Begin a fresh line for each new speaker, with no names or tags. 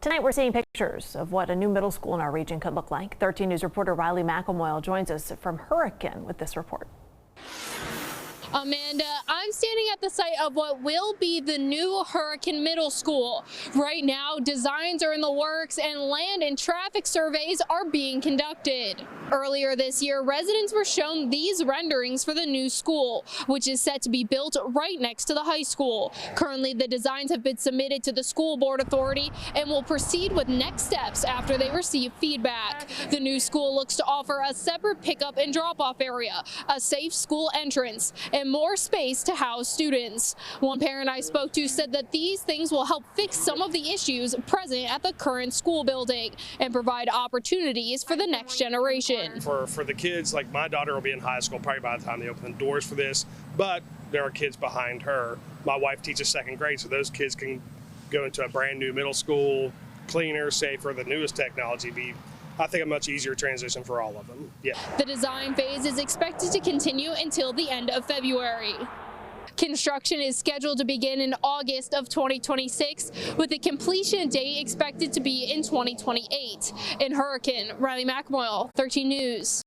Tonight we're seeing pictures of what a new middle school in our region could look like. 13 News reporter Riley McElmoyle joins us from Hurricane with this report.
Amanda, I'm standing at the site of what will be the new Hurricane Middle School. Right now, designs are in the works and land and traffic surveys are being conducted. Earlier this year, residents were shown these renderings for the new school, which is set to be built right next to the high school. Currently, the designs have been submitted to the school board authority and will proceed with next steps after they receive feedback. The new school looks to offer a separate pickup and drop-off area, a safe school entrance, and more space to house students. One parent I spoke to said that these things will help fix some of the issues present at the current school building and provide opportunities for the next generation.
For the kids, like my daughter will be in high school probably by the time they open the doors for this, but there are kids behind her. My wife teaches second grade, so those kids can go into a brand new middle school, cleaner, safer, the newest technology, be I think a much easier transition for all of them. Yeah.
The design phase is expected to continue until the end of February. Construction is scheduled to begin in August of 2026, with the completion date expected to be in 2028. In Hurricane, Riley McElmoyle, 13 News.